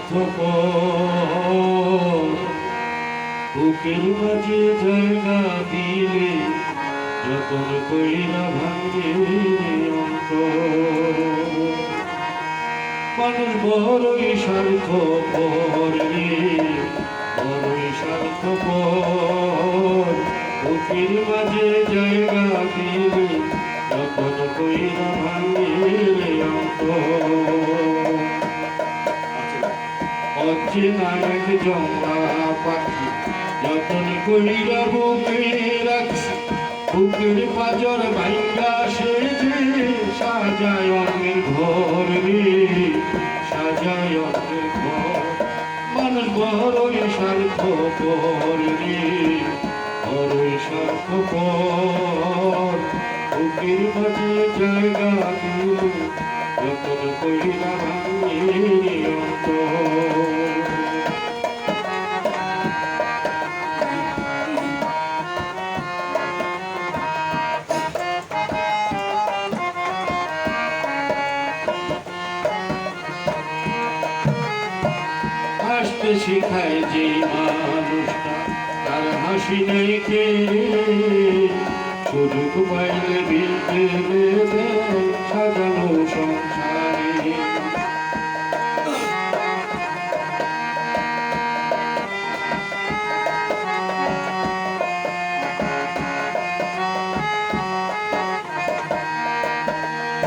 স্বার্থপর বুকের মাঝে জায়গা দিলে যতন কইরা ভাঙে অন্তর মানুষ বড়ই স্বার্থপর রে বড়ই স্বার্থপর বুকের মাঝে জায়গা দিলে যতন কইরা ভাঙে অন্তর অচেনা এক জংলা পাখি যতন কইরা বুকে রাখছি বুকের পাজর ভাইঙ্গা সে যে সাজায় অন্যের ঘর রে সাজায় অন্যের ঘর মানুষ বড়ই স্বার্থপর রে বড়ই স্বার্থপর বুকের মাঝে জায়গা দিল যতন কইরা ভাঙে অন্তর হাসতে শেখায় যে মানুষটা তার হাসি নেই কে সুযোগ পাইলে বিলতে দেবে সাজানো সংসারে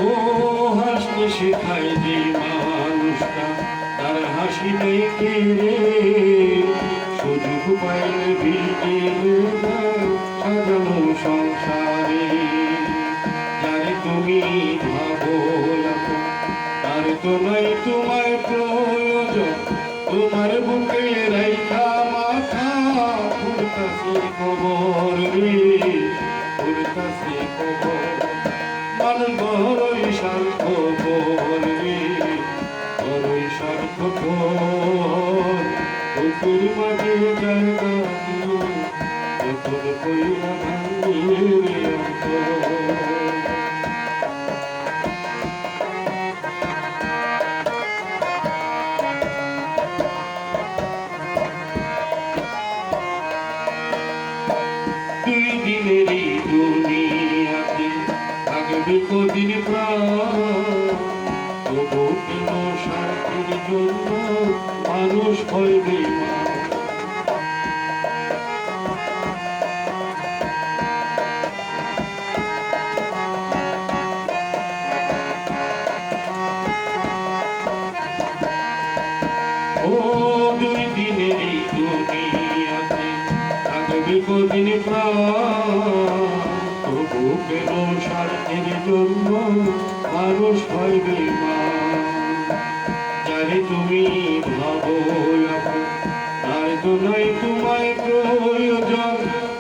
ও হাসতে শেখায় যে মানুষটা তার হাসি নেই কে রে সুযোগ পাইলে বিলতে সাজানো সংসারে যারে তুমি ভাবো তার তো নাই তোমায় প্রয়োজন তোমার বুকে রাইখা মাথা ফুরতাছে খবর রে ফুরতাছে খবর মানুষ বড়ই স্বার্থপর রে বড়ই স্বার্থপর বুকের মাঝে জায়গা দিল যতন কইরা ভাঙে অন্তর দুই দিনেরই দুনিয়াতে থাকবে কদিন প্রাণ তবু কেন স্বার্থের জন্য মানুষ হয় বেঈমান ও দুই দিনেরই দুনিয়াতে থাকবে কদিন প্রাণ তবু কেন স্বার্থের জন্য মানুষ হয় বেঈমান যারে তুমি ভাবো তার তো নাই তোমায় প্রয়োজন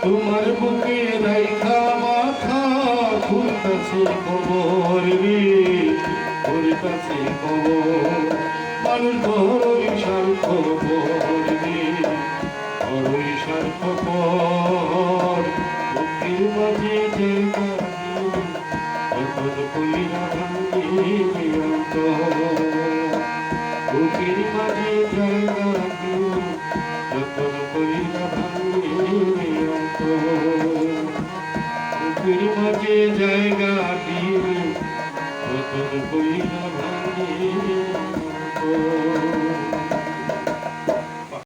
তোমার বুকে রাইখা মাথা ফুরতাছে খবর রে ফুরতাছে খবর মানুষ বড়ই স্বার্থপর রে বড়ই স্বার্থপর বুকের মাঝে